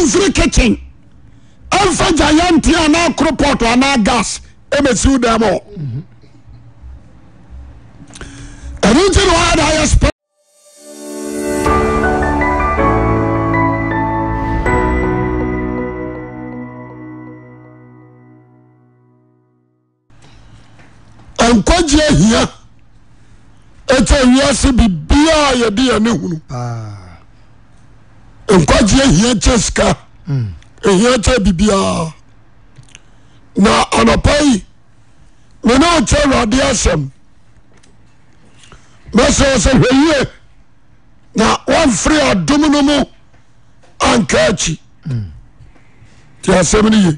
do free kitchen amfa giant ana cropot ana gas emesiu dem o everything what I expect kwaje hia eta wiase bibia ye de ya ne hunu kwaje hia cheska hia che bibia na anapai me na che rode asem mese se hwie na one free adomuno mu ankachi ti asem ni ye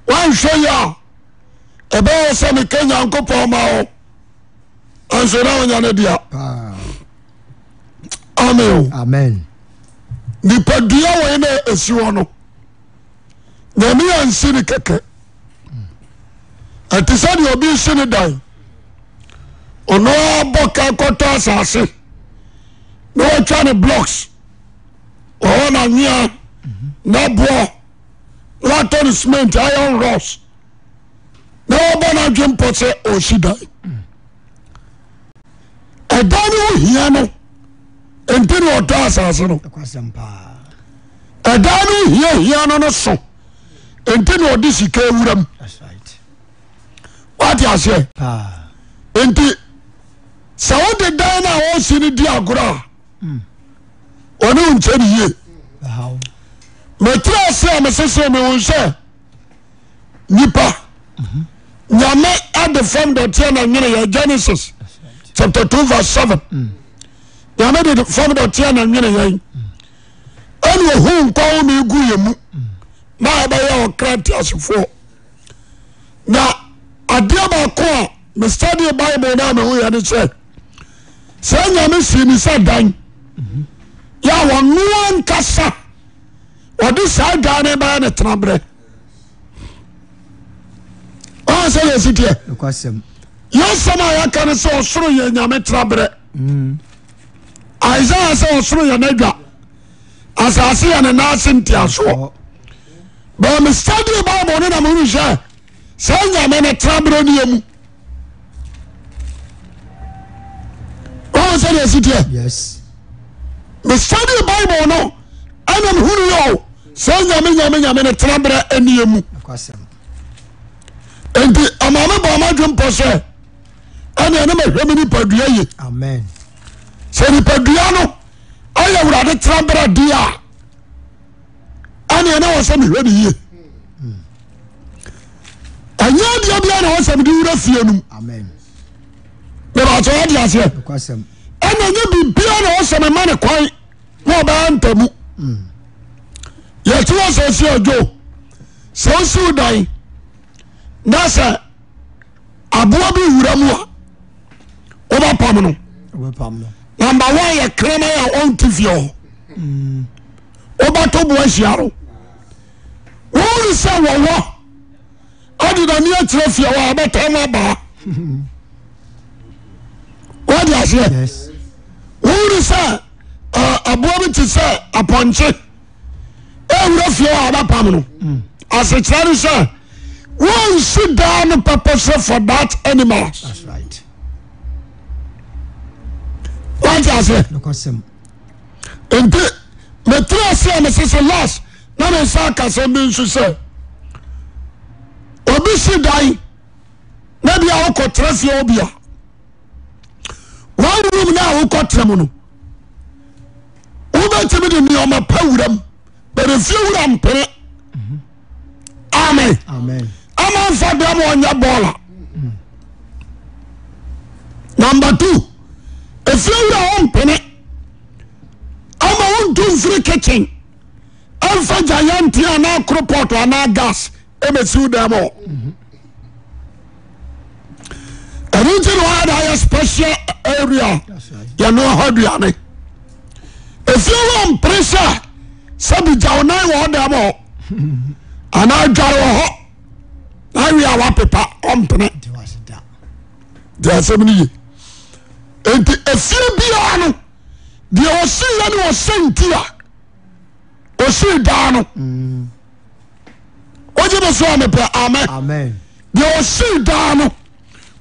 wan hwe ebe se me Kenya nkopon ma o anso na onya ne dia amen amen Nipadua we na esiwo no na mi ansi ni keke atisa di obi hye ne dan ono boka kota asase no twa ne blocks o na nya na bo laton cement iron rods na obana dwempo se o shida edani hia no enteni o ta asase no akwasempa edani hia no so enteni o di sika ewuram that's right what you say enti sawo de dan na o si ni di agora oni unche ni ye how metra se amesese me wonse nipa nyame at the form that na nwene Genesis chapter 2 verse 7 nyame de form that na nwene yan ene hu nkwa mi gu yemu na abaya okrati asofo na adia ba ko a me study Bible na me hu ya ne se nyame si ni sa dan ya wonu ankasa odi sa dan ne ba ne trabre say yes it here akwasem yes sama ya kan say osoro ye nyame trabre Isaiah say osoro ye nadwa asase ya ne na asintiaso ba me study Bible ne na mo hwe say nyame ne trabre ne yemu say yes it here yes me study Bible no anam hunu yo say nyame ne trabre ne yemu akwasem enti amama ba ma dwempo se ane na mahwemi Nipadua ye amen se Nipadua no aya wurade trambra dia ane na wo se mehwemi ye anya dia bia na wo se medi wura fienum amen me ba to dia ase akwasem ane nya bibia na wo se me mane kwan na ba ntamu ye tuwa se si ojo so si dan nasa aboa bi wura mu a oba pam no number 1 ye krema ya on tivio oba to bo asiaro won se wowo odi da ni atire fia wa abata ma ba what you say yes won se aboa bi ti se aponche e wura fia wa abapam no asechare se won't sit down purposely for that animal. That's right. What you say? No question. And me try say me say last. Na me say ka say me nso say. Obi si dai. Na bia wo kotra fie obi a. One room na wo kotra mu no. Wo ba temi de mi o ma pawuram. But if you wuram pere. Amen. Amen. Aman for them on your baller. Number 2, if you are on penny, I'm on do free kitchen. I'm for giant and cropot and gas. MSU them all. I don't know why I special area. You know how do you if you want pressure, Sabi Jawana want them all. And I jar I we are paper on penny. There are so many. And a few beyond the Ocean was sent here. osi dano oje be so me pe amen Amen. de osi dano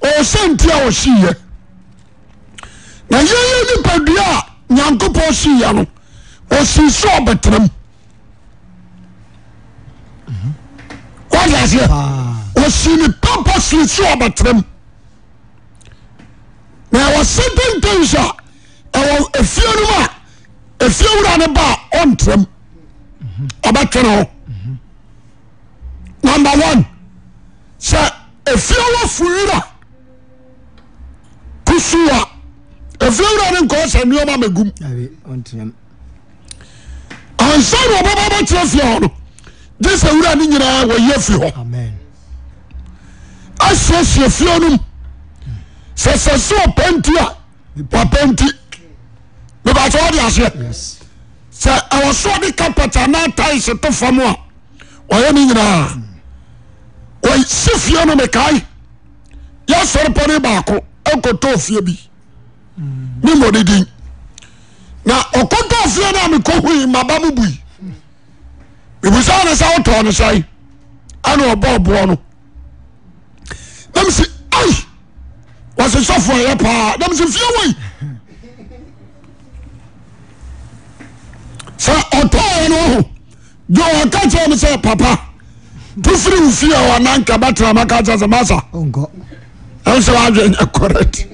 o sentia osi ye na ye nipadua nyankopɔ si ya no osi so betram what is it osi ni purposely so betram na was certain things efie no ma efie wura ne ba ontram abatwene number 1 sa efie wa fuira kusuwa efie wura ne ko sa nioma magum Abi ontram. ansa no baba ba trafia ho this wura ne nyina wo ye fi ho Amen. asese fie no se so pantia wa panti me ba to di ase Yes. se awoso di carpenter na ties to fam a oye ni nyina o sifie no me kai ya sori pore ba ko enkoto fie bi ni modidin na okoto fie na me ko hui mabamu bui bibusa na sa oto no sai ana obobo no dem si ai was a software pa dem si fie wei sa oto no jo ka che me say papa tu free ufie wa nanka batra maka cha masa Ongo. also I correct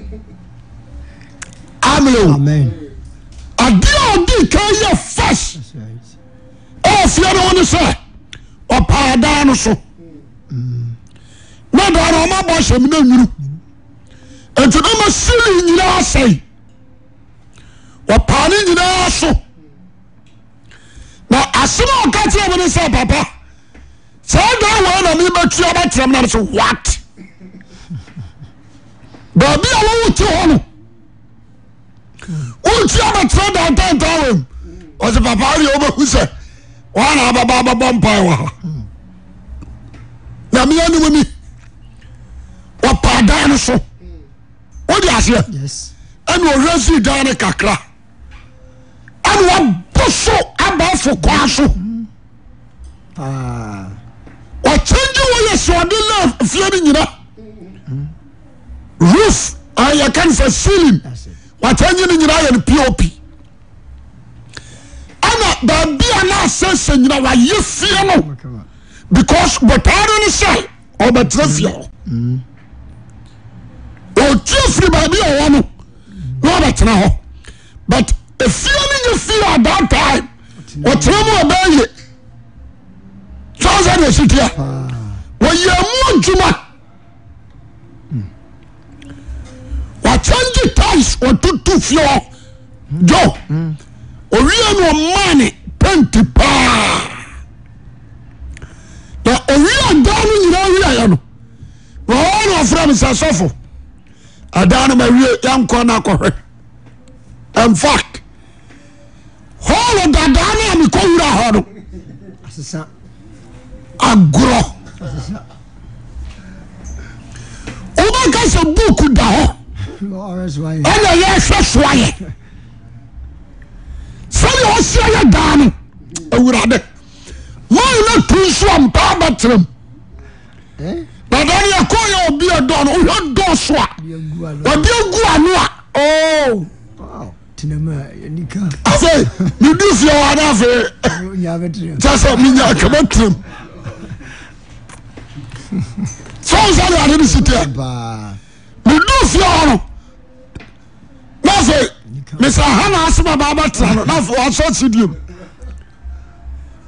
Amen. adia di ka ye fast That's right. o fie no ne say o pa da no so na da no ma bo hye me na nwuru enti no ma sili nyina asai o pa ni nyina so na asema o ka tie me ne say papa say da wa na me batu abatram na so what baby a wo ti ho no o ti abatra da tantawe o se papa ri o ba hu se wa na baba bompa wa na me anu mi o pa da no so o di ase Yes. anu o resi da ne kakra anu wa boso aba fo kwa so o change wo ye so de love fie ni nyina roof I can for ceiling That's it. what change ni nyina ye POP ana ba bia na sense nyina wa ye fie no Come on. because botaro ni say o ba trafia o trafia ba bia o no no ba tena ho but if you feel at that time o tremo ba ye so that is it here wo ye mu ntuma wa change ties o tutu fio jo o wi no money penti pa na o wi adanu nyina wi ya no wo no from sasofo adanu ma wi yanko na kohwe in fact holo dadanu am ko wura ho no Asisa. agro o ba ka se book da ho Lawrence why? ana ye hwehwaye sani o sia ya danu awurade mai na tunso ampa batram Eh? na dani akoya obi adon o hwe do so a obi agu anu a oh Wow. Tinema yanika. afa mi du fi o ana fe Nya betre. tasa mi nya akabatram so sani ade ni sitia Ba. mi du fi o no na fe Mr. Hana asema baba tra na for so sidium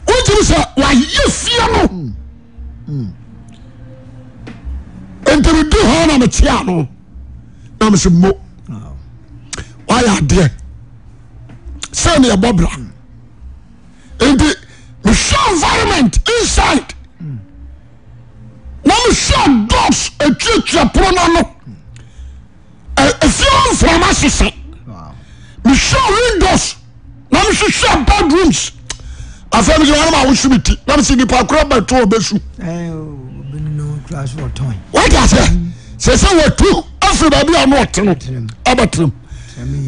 uti say wa ye fie no enter do Hana me tia no na me se mo Wow. why are there say me bobra enti me show environment inside na me show dogs a church pro na no a few from assistant Wow. me show windows na me show bedrooms after me one ma wo shubiti na me see nipa kro ba to obesu Eh, been no class for time. what I say we two after ba bia no oteno abatrim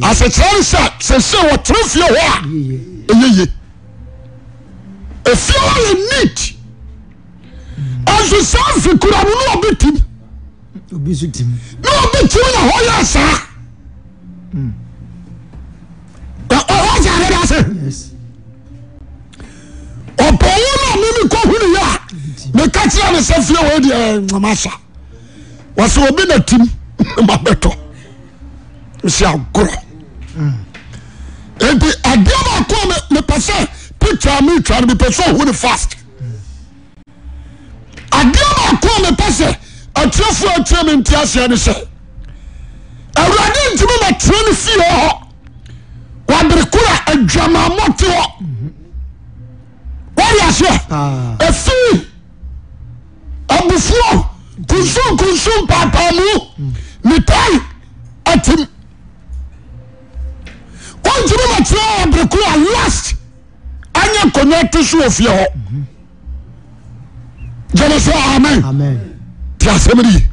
as a chance say we three fie ho a Yeah. eyeye If you are in need, as you say, if you could have no beat him, no beat him, no whole sir. Yes. Opona mimi ko hunu ya. Me ka tira me se fie we de mama was obi na tim mabeto si agoro enti adia ko me pese picture me try me pese who fast adia ko me pese atrefo atrem ntiase ne se awurade ntimi ma tren fie ho wadrekura adwama mote ho wari ase efi abufuo kunsum papa mu mitai atim onjiri matro abrekura last anya connect so ofie ho jeneso amen ti asemri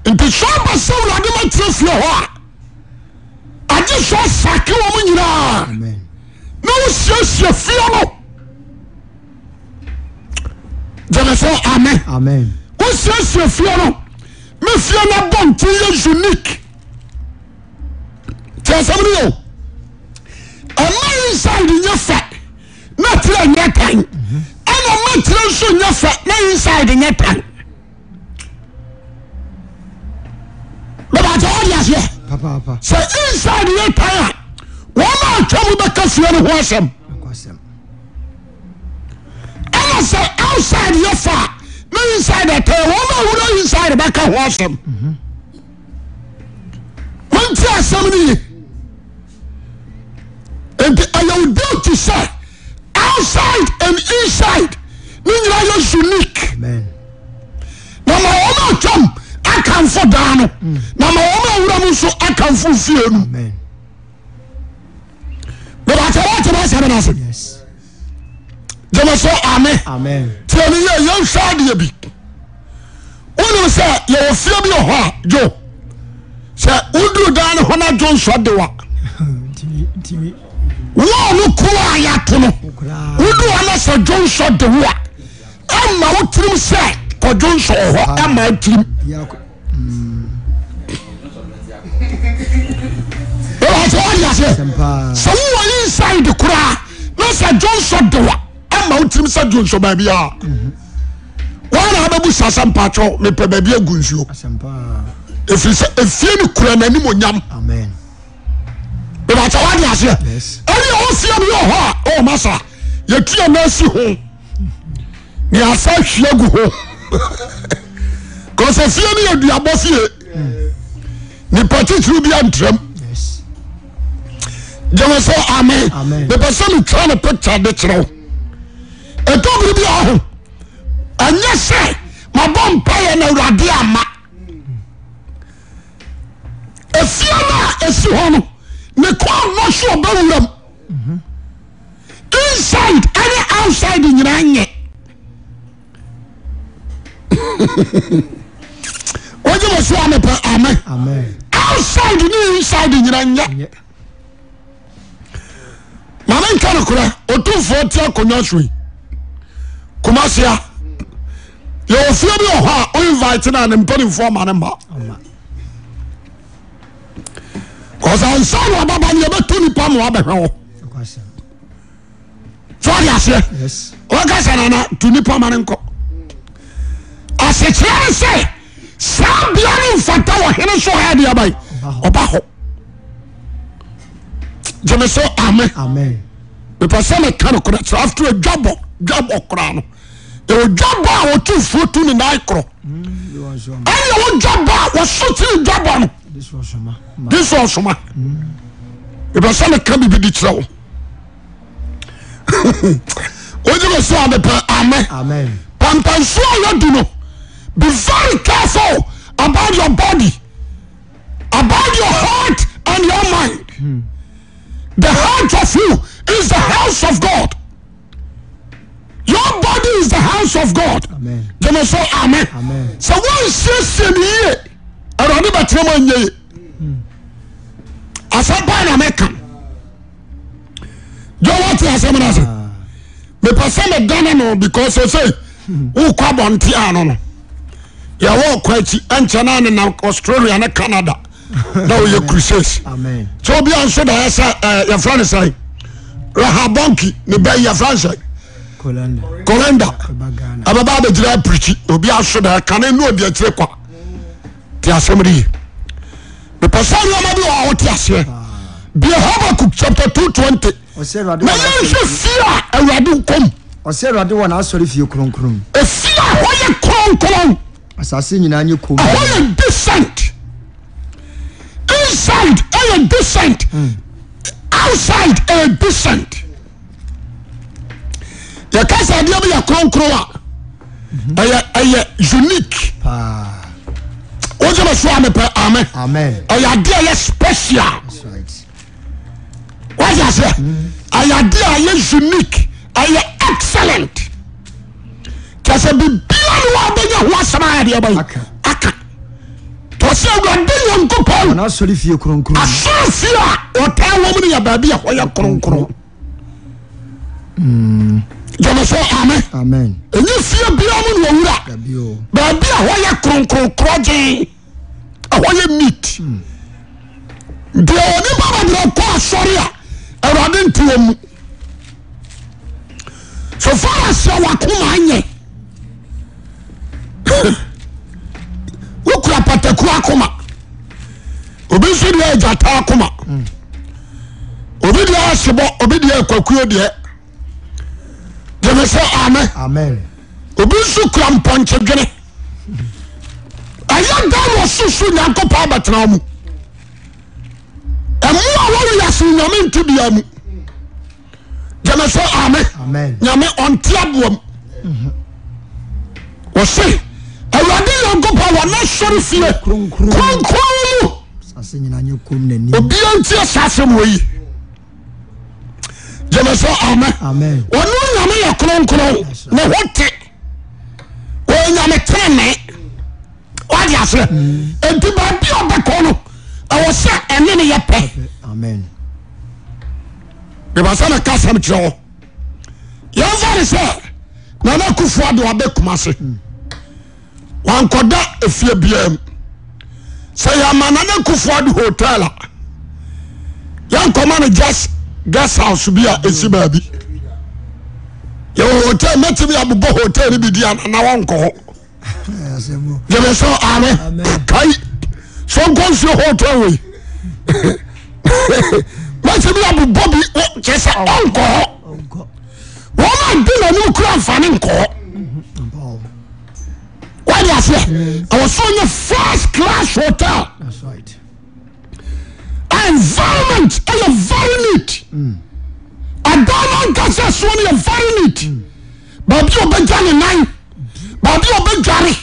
nti so baso wade matro fie ho aje so sake wo mu nyina amen no siesie fie no jeneso amen what's your fear? Me fear na born to you unique. Tell somebody else. A man inside in your fat, not in your time. And a man tells you your fat, not inside in your time. But I told you, yeah. Papa. So inside your time, one man trouble because you are washem. And I say outside your fat. No inside that woman who inside the back of wash them. One tell somebody, and I will do to say outside and inside, meaning I am unique. Amen. Now my woman come, I come for down. Now my woman so I come for fear. Amen. But I tell what yes. Jemeso amen. Tell me you side you be. When say you fear me ho jo. Say udu dan ho na John so de wa. Timi. Wo no kuwa ya to no. Udu ana so John so de wa. Emma wo trim say ko John so ho emma trim. So who inside the kura no say John so de wa. Mountain Sajon so baby. One Ababu Sasam Pacho, me baby a gunsu. If you say a few crane any more yam. Amen. But I told you, yes. Any all see your heart, oh, Massa, you can't mercy home. You are such young home. Because a few of the above here, Nipadua will be antrim. Yes. Just say amen. The person trying to picture the throw. E to bi aho anya say ma bom paye na urade ama e fiona esi ho no ne kwa no so ba wuram inside and outside nyina nye oje mo so amen outside ni inside nyina nye mama nkana kura otumfo ti akonya sui Kumasia, you feel me or invite na and for manamba. Because I saw Baba never to Nipa Moabe. Yes. Wakasana to Nipa Manenko. As a child say, some young Fatawa, he so had ya by Obaho. Jemeso, amen. The person can after a job crown. The job or 2 foot in the night crow. And your job was shooting job on. This was Soma. The person can be the trouble. What you say on the amen. Pampanso, you know. Be very careful about your body, about your heart and your mind. The heart of you is the house of God. Your body is the house of God. Amen. Say amen. So one says in here, I don't know about you. As I buy an American, you want to have someone else. Me some done no because I say who come on Tiano. You walk quite and China and Australia and Canada. Now you crusades. Amen. So be on so that your friend say Rahabonki, the bay your friend say Colenda. Ababa the dry preach. Will be also that can I know the Trequa. The assembly. The person you are out here. Be Habakkuk chapter 2:20. May you fear and Radu come. Or say Radu one also if you krum. A fear why you krum. Assassin in you come. Why you descent. Inside a descent. Outside a descent. The case idea be a krum. A unique. What's your swami per amen? Amen. A idea special. That's right. What I say? A idea is unique. A excellent. Just a bit beyond what somebody about. Aka. To say we are doing good. And also if you krum. I saw fear or tell woman your baby or your krum. You say amen. Amen. And you fear beyond what baby why you krum. Why you meet? The only man that call sorry. I didn't tell him. So far as you are coming, look at the Kuakuma. Obisi the age at Akuma. Obidia Sibo, Obidia Kwakudia. They say amen. Amen. Obisu Kram Punch again. I am down was so soon Yanko Paba Tramu. And more warriors in Yamin to be amu. Jama say amen. Amen. Yame on Tiabuam. Was say, I ready Yanko Paba, not sorry fear. Krum. Assassin in you come. Obianti assassin way. Jama say amen. Amen. One Yame krum. No what? When Yame treme. What you say? And to my be on the corner. I was set and then you pay. Amen. The Basana Casam Joe. Your father said, Nana Kufuado Abekumase. One could that if you BM. Say, I'm Nana Kufuado Hotel. Young commander just guest house to be a baby. Your hotel met to be a hotel to be the and I won't go. You may say, amen. So goes your hotel way. Let's be able to Bobby, just uncle. What I did a new crowd fanning call. What do you say? I was on your first class hotel. That's right. Environment, and very neat. I don't know that's when you're very neat. But you're Benjamin 9. But you're Benjamin.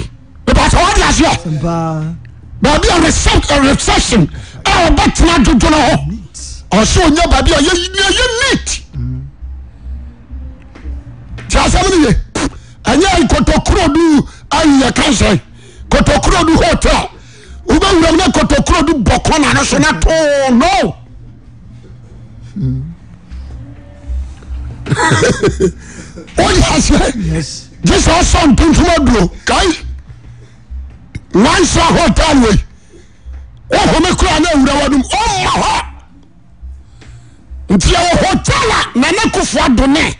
But what do you say? Baby a reception. Oh, but not to know. Or so your baby you neat. Just a minute. And you got to Krodu and your country. Got to Krodu hotel. We don't know got to Krodu Bokona National. Oh no. Oh yes. This also on Pintumado. Guy. Nice hotel way. Oh, me cry na wadum. Oh ma. Nti hotel na na kofo adone.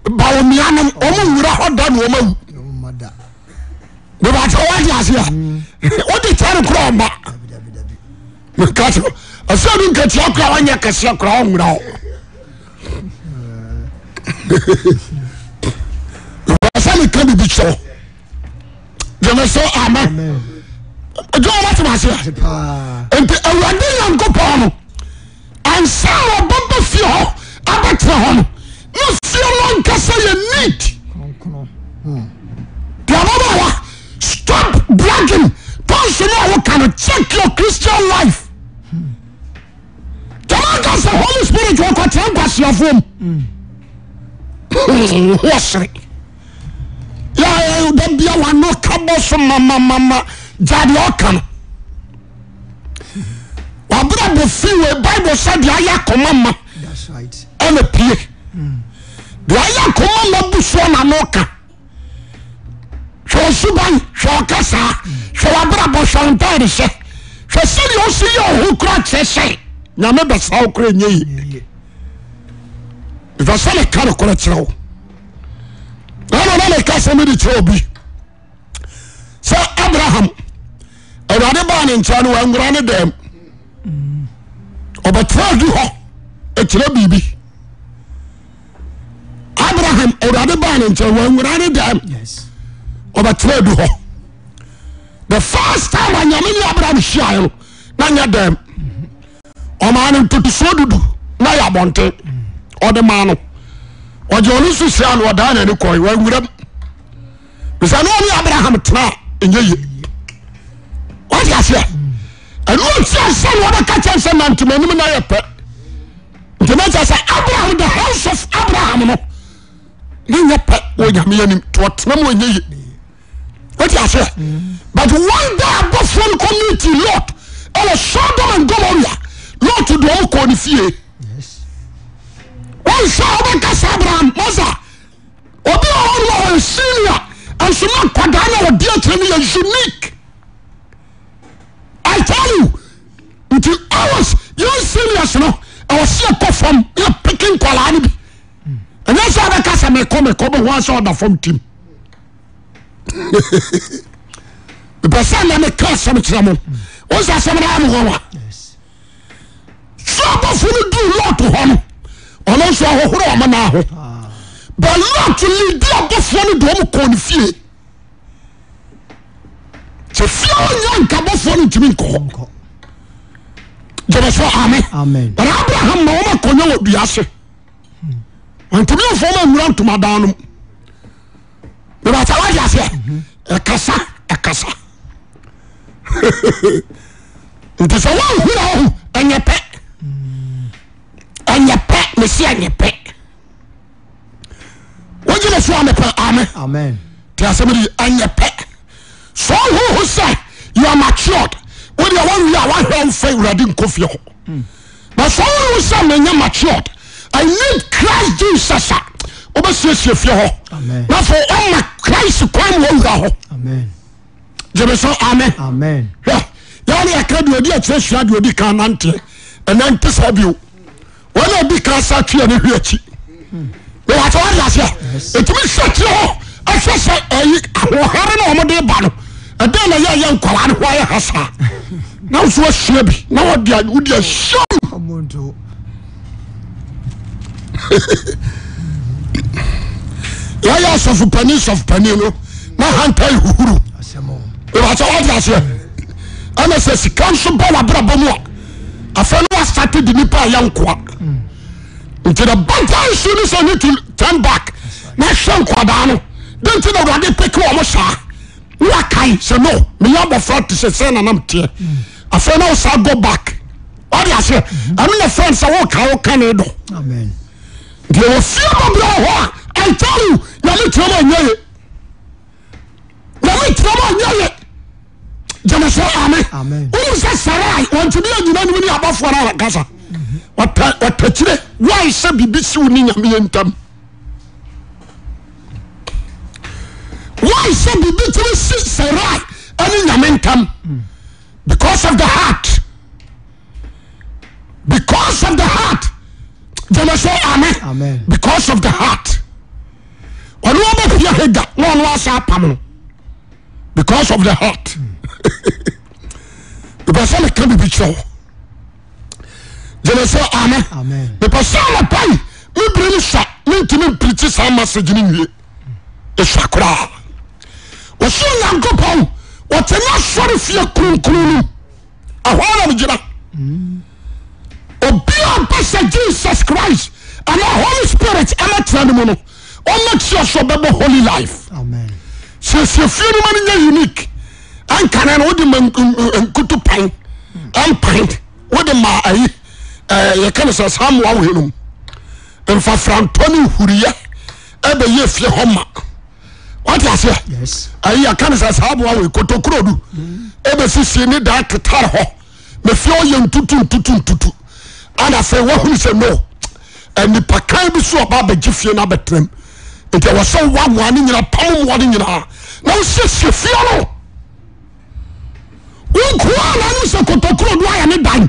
Ba omi anum omo wura hoda no omo. Mother. We ba to what ya sia. O di tare kro ma. Me catch. Asa bi catch akra wanya kase akra onwura. Asa me kan bi cho. Je me so amen. Do what you say? And the Iranian go on and say, Bumper Fio, Abatron. No feel long cassa you need. Stop bragging. Don't you know what kind of check your Christian life? Because the Holy Spirit will contain us your phone. What's it? Yeah, don't be a one no cabo from mama. Daddy Okan. Wabra be free Bible said ya command. That's right. And a pie. de aya koma na buso na noka hwe suban hwe kasa hwe abrabo shantare hwe seri o si yo hu kra chese na me be saw kra nyi if asale karo kra chiro na le kasa me di chobi so Abraham awade ba ne nchano wa ngura ne dem obatra du ho ekire bibi Abraham awade ba ne nchano wa ngura ne dem obatra du ho the first time anyame Abraham share na nya dem o ma ne tutu so dudu na ya bonte o de ma no o je onu su sia no oda na ni koi wa ngura bisa no ni Abraham tra enye what you say and what you say what ka chen say na ntuma nim na ye pe ntuma say Abraham the house of Abraham no ni ye pe o nya me anim to tena mo enye what you say but one day go from community Lot all Sodom and Gomorrah Lot do o ko ni fie yes one say ka Abraham moza obi o senior and so not kwadana o dia temi is unique I tell you until hours you serious no I was here to from you picking kwala bi and that's how the kasa me come once order from team the person na me class some chamo o sa some na am ho yes so go for do lot to home ono so hohoro o na ho but not to lead the bofo do mo ko ni fie se fie onyan ka bofo ni timi ko jere so amen but Abraham no ma ko nyo duase antimi ofo ma nwura ntoma dan no be ba ta wa duase akasa nti so wa hura enyepe mesi enyepe wajile so amen ti asemi enyepe so who say you are matured when you want you are one faith ready nkofie ho but so who say me matured I need Christ Jesus obesiesie fie ho na for all Christ kwam wo wura ho amen jebe so amen ya ni akadu odi atresua de odi kan nante enante sabio wala bi kan sa tue ne hwiachi we wa to ya se etumi sati ho ahwese ayi ahohare na omode ba no ade na ya nkwala ne ho ya hasa na so ahia bi na wodi ahia amonto ya so fu pani no na hantai huhuru asemo we wa to ya se ana se sikanso ba wa bra bomu afanu wa started the nipa ya nkwa into the battle soon so need to turn back na shan kwada no don't you know what they pick o mo sha wa kai so no me ya bo front to say na nam tie afanu wa sa go back all ya say am na friends wo kan do amen they will feel my bro I tell you na me tell you jama so amen o say sarai want to be anyina ni abafo na kasa watachire why say bibisi uni nyame yentam why say bibisi sarai ani nyame yentam because of the heart jama so amen because of the heart onu oba fia hega no no asa pam because of the heart the person can be show jele so amen the person la pai me bring sha me ntimi preach some message ni wie e shakura o so na gopon o tena sori fie kunkunu ahwana mjira obia pasa Jesus Christ and the Holy Spirit and the not sure so bebo holy life amen so feel man unique and can what the kutu pine and pine what the ma you can say some wa we and for Frantoni Huria ebe ye fie homa what you say yes I can say some wa we kotokrodu ebe sisi ni da tetar ho me fie o ye tutu and I say what who say no and the pakan ɔbaa bi so ɔbaa bɛgye fie na bɛtram nti ɛwɔ sɛ woamoa ne nyina pam mmoa ne nyinaa na wosiesie fie no wonkoa na no sɛ kotokuro do ayɛ ne dan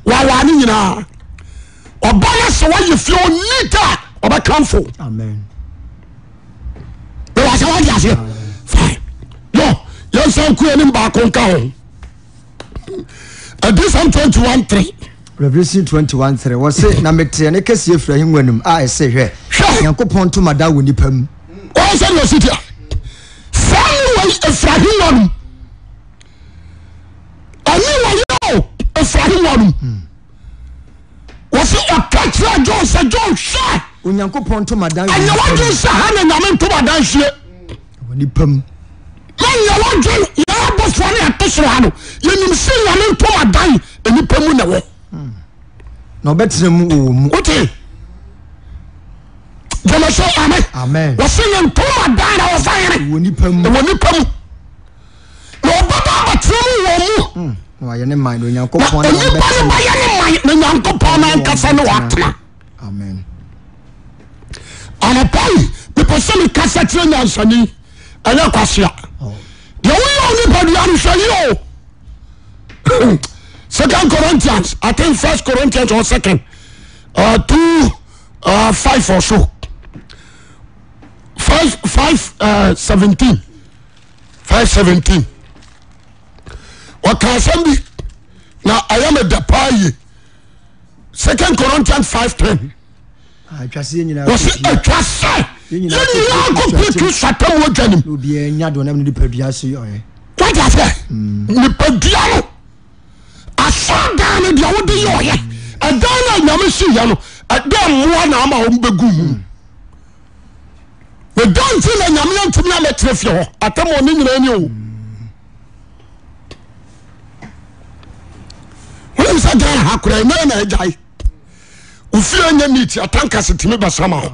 waawaa ne nyinaa ɔba no sɛ woayɛ fie ɔnit a ɔbɛkamfo bɛwɔ sɛ wode aseɛ fine no yɛnsa nkua ne baako nka ho Adisam 21:3 Revelation 21:3 wɔse na meteɛ ne kɛseɛ firi ahengua nim a ɛsɛ hwɛ Nyankopɔn ntomada wɔ nipa mu ɔsɛ ne ɔsitia saa ne wɔ ɛfiri ahengua nim ɔne wɔyɛ ɛfiri ahengua nim wɔse ɔka kyerɛ John sɛ John hwɛ Onyankopɔn ntomada ɛnyɛ wɔdwe sɛ ha ne Nyame ntomada nhwie wɔ nipa mu na nyɛ wɔdwe yɛabɔfoɔ ne ɛto soro ha no yɛnim sɛ Nyame ntomadan nipa mu na wɔ na ɔbɛtena mu wɔ mu wote gyama sɛ amen wɔse yɛ ntomadan na wɔfa yere wɔ nipa mu na ɔbɛba abatena mu wɔ mu wɔayɛ ne man na Onyankopɔn na nipa no bayɛ ne man na Nyankopɔn na nkasa ne wɔatena amen anapai mepɛ sɛ mekasa kyerɛ nyansani ɛyɛ kwasea deɛ woyɛ onipadua no hwɛ yi o 2 Corinthians, I think 1 Corinthians or 2, 5 or so. 5:17. 5:17. What can I be? Now I am a dapai. 2 Corinthians 5:10. Was it a trust? You completely shut down what Janim. Will be a Yadonam the Pediasi. What is that? Nipadua. Asadan ne dia wode yɛ ɔyɛ ɛdan na Nyame si yɛ no ɛdan mmoa na ama wɔn bɛgu mu ɛdan ti na Nyame ntumi amɛtena fie hɔ atam ɔne nyinaa ni o wɔn sɛ dan ha kora ɛmɛ na ɛgyae ofie nyɛ neat atanka se tumi bɛsama hɔ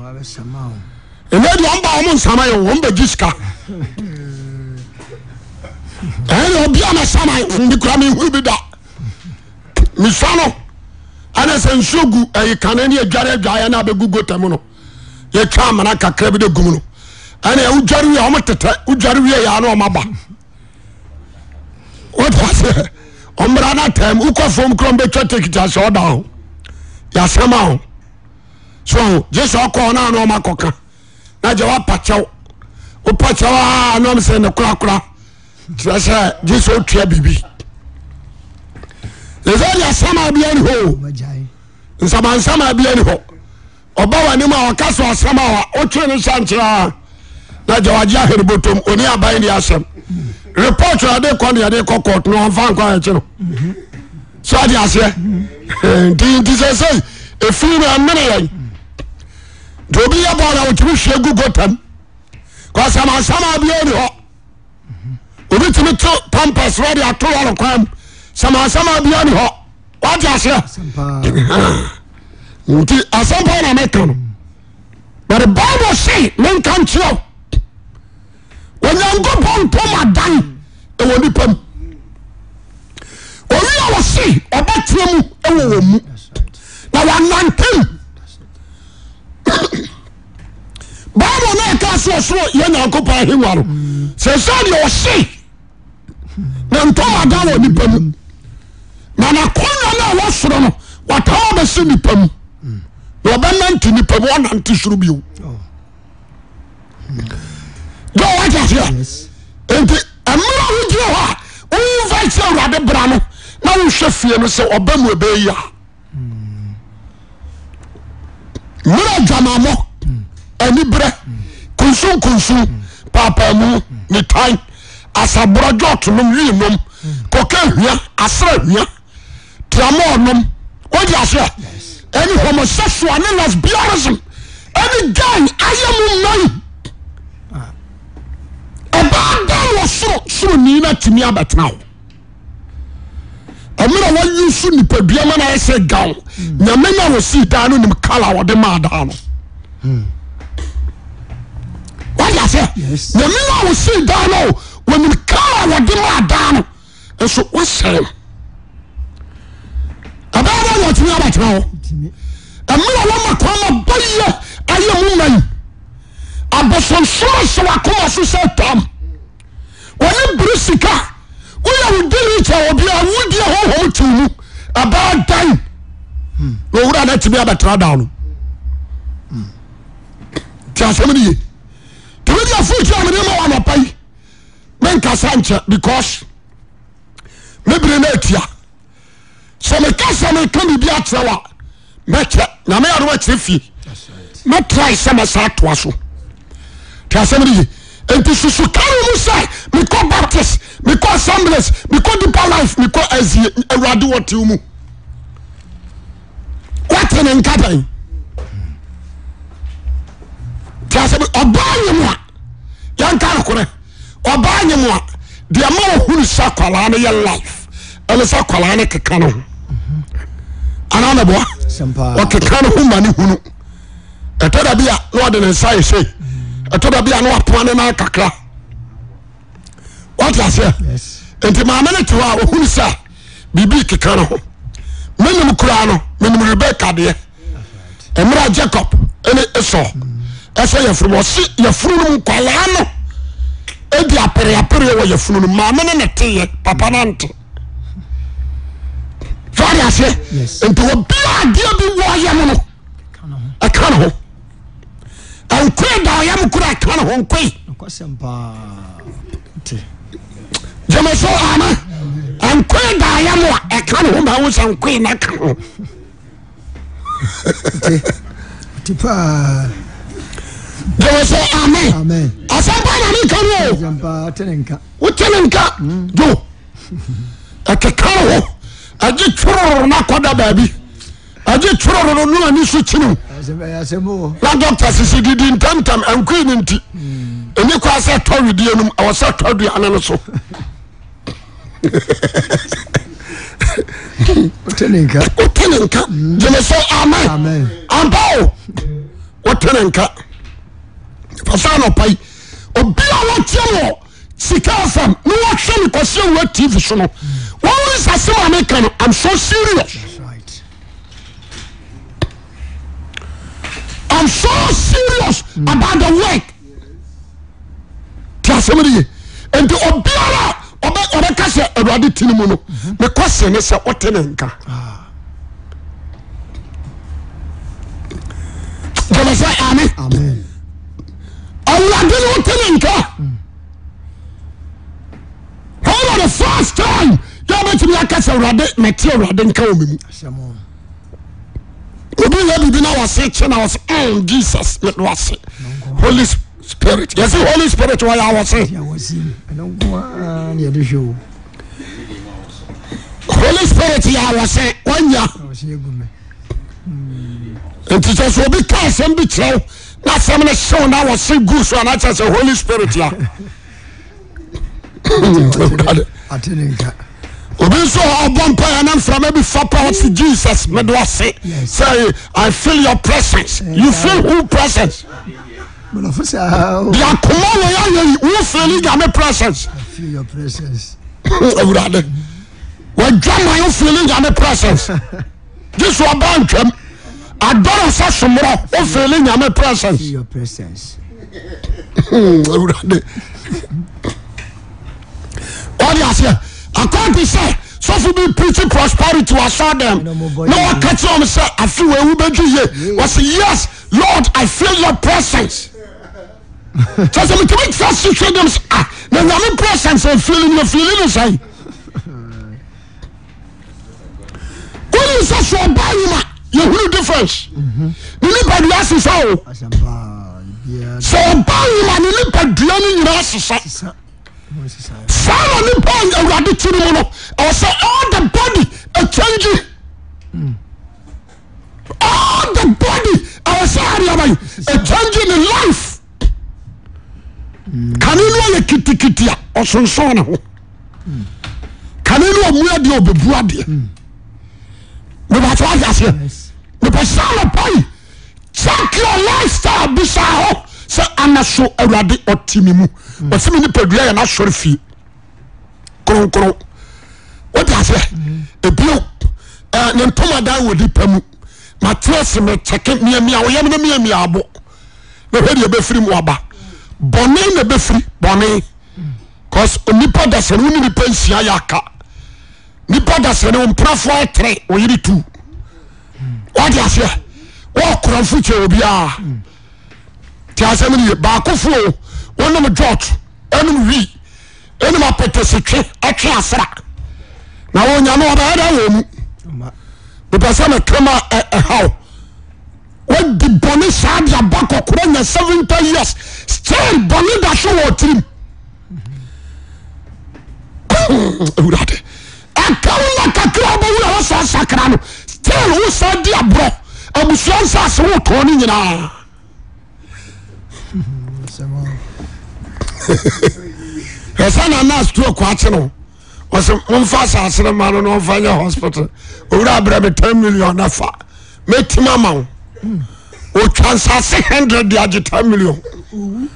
ɛmɛ deɛ ɔmba wɔn nsama yɛ wɔn bɛgye sika ɛyɛ obi a mɛsama ndi kora me hu bi da miswa no ana sɛ nsuo gu ɛyɛ kane ne adware na abɛgu gotamu no yɛtwa amana kakra bi de gum no ɛna wodware wie a ɔmotete wodware wie yɛ ano ɔmaba wota sɛ ɔmmra no atam wokɔ fam kora mbɛtwa tekita sɛ ɔda ho yɛasɛm a ho so gye sɛ ɔkɔɔ no ano ɔmakɔka na gye woapakyɛw wopakyɛw a nom sɛ ne korakora kyerɛ sɛ gye sɛ wotua biribi ɛsɛ asama bia ni hɔ nsama bia ni hɔ ɔba w'anim a ɔka so asama a ɔtwe no hyɛ nkyerɛ na gya wagye ahene bɔtɔm ɔni aban de asɛm report ade kɔ ne ade kɔ court no ɔmfa nkɔ akyi no so ade aseɛ nti sɛ sɛ ɛfiri no ɛmene yɛn nti obi yɛ bɔɔl a wɔtumi hwie gu gotam kɔ asama bia ni hɔ obi tumi to pampers wɔde ato wɔ no kwan sama bia ni hɔ wate aseɛ nti asɛmpa na meka no but the Bible say menka nkyerɛw Onyankopɔn ntomadan ɛwɔ nipa mu owi a wɔse ɔbɛtena mu ɛwɔ wɔ mu na wɔnantem Bible na ɛka so ɔsoro yɛ Nyankopɔn ahengua no sɛ deɛ ɔse na ntomadan wɔ nipa mu na nakɔnya no a wɔsoro no wɔtaa bɛsi nipa mu na ɔbɛnante nipa mu ɔnante soro bio dɛ wɔgye aseɛ enti ɛmmerɛ wogyina hɔ a womfa sɛ Awurade bra no na wohwɛ fie no sɛ ɔba mu ɛbɛyi a mmerɛ adwamammɔ aniberɛ kunsum paapaamu ne tan asaborɔdwo ɔtonom wiinom kɔka hwia asra hwia tramɔ nom wodi aseɛ ɛne homosexual ne lesbianism ɛne gang ayɛ mu nan ɛbaa dan wɔ soro nii no atumi abɛtena ho ɛmmerɛ wɔyi so nipadua ma no ayɛ sɛ gaw Nyame na wɔsii daa no nim kala wɔde maa daa no wodi aseɛ Nyame na wɔsii daa no wɔnim kala wɔde maa daa no nso wɔsɛe ɛbɛyɛ dɛ wɔtumi abɛtena hɔ ɛmmerɛ wɔma kwan ma bɔyɛ nsonson so wakoma so sɛ tam wɔne bere sika woyɛ wo diri kyɛ obi a wodi honhom tu mu about time no wura na timi abɛtra down no ti asɛm ne ye to we dey foot am ne ma wa na pai men kasa nkyɛ because me bere na atia so me kasa me kan bi akyerɛ wa mɛkyɛ na me ado akyerɛ fi me try sama sa toa so ti asɛm ne ye enti susu kan mu sai me ko baptist me ko assemblies me ko deeper life me ko azie awurade wote mu what ne nkadan ti asɛm ɔbaa mu a yanka akore ɔbaa mu a de ama ohuru sakwala ne ye life ele sakwala ne keka no ana na boa o keka no hu mane hunu etoda bia no de ne sai sei etoda bia no apoane na kakra what you say enti ma mane to a ohuru sa bibi keka no menim kura no menim Rebecca de emra Jacob ene Esau ese yefuru si yefuru no kwala no edi apere wo yefunu no ma me ne teye papa nante fari ase ento obi adia bi wo yam no akana ho ankwe da yam kura akana ho nkwe kwasempa te jama so ana ankwe da yam wa akana ho ba wo san nkwe na kan ho te pa jama so amen asamba na ni kan wo jampa tenenka utenenka jo akekaro aje churoro na kwada baabi aje churoro no ani so chinu asemo la doctor sisi didi ntamtam ankwi ni nti eni kwa se towidi enum awasa todu anano so utenenka jeme so amen ambao utenenka fasano pai obia wotiamo sika fam no wahwe me kwase wo TV so no won sase wa me kan I'm so serious right I'm so serious about the work tiasomri enti obiara obe kase awrade tinimu no me kwase ne se otenenka jama say amen Allah didn't tell him for the first time you bet me akasa urade material den ka omimu obi ya bibi na wase che na wase Jesus let wase Holy Spirit yes Holy Spirit why I was Holy Spirit ya wase wanya enti so obi ka asem bi chew na some na show na was so good so na just Holy Spirit ya atenenka obi so obompa ya na from maybe 4 pounds to Jesus me do say I feel your presence you feel who presence but for say ya come on you feel your presence I feel your presence awurade we drama you feeling your presence this one bantwam adoro sa somro o feeling your presence feel your presence awurade all you say according to say so for be preaching prosperity was saw them no one catch on say I feel we will be here was yes Lord I feel your presence so some to make first to them now your presence and feeling the say when you say so by you hear difference Nipadua so so by you Nipadua ni nyina Father, the body already to the I say all the body a changing. All the body I say a changing in life. Can you know a kitty or some son? Can you know where the obebuadi? That's what I say. The person of body check your lifestyle beside say ana so awurade otimimu osimi ni padua ya na sori fi kronkron what I say ebio ne ntoma dan wodi pamu matress me check miamia wo yam na miamia abo na hwede be firi mu aba bɔne na bɛfiri bɔne cause onipa dasane wone nipa nsia yɛaka nipa dasane ɔmprafoɔ ɛtere ɔyere tu wade aseɛ wɔkorɔmfo kyɛ obiaa nti asɛm no ye baakofoɔ wonom george ɛnom wi ɛnom apɛtɛsetwe ɛtwe asra na wɔnya no ɔbɛyɛda wɔ mu bepɛ sɛ mekrama ɛhaw wadi bɔne saa de aba kɔkora nya 70 years still bɔne da so wɔ tirim awurade akawo na kakra wobɛwura wɔ saa sakra no still wo saa di aborɔ abusua nsase wotɔɔ no nyinaa ɛsɛ na nas to akwaakye no ɔsɛ momfa asase no ma no na ɔmfa nyɛ hospital owura abrɛ me 10 million nafa mɛtim ama wo otwa nsase 100 de agye 10 million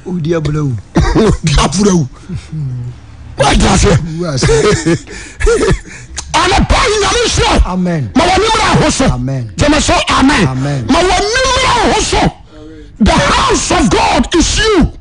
odi abulawu wajɛ aseɛ anapa nyame so amen ma wɔnemra ho so amen gyeme so amen amen ma wɔnemra ho so the house of God is you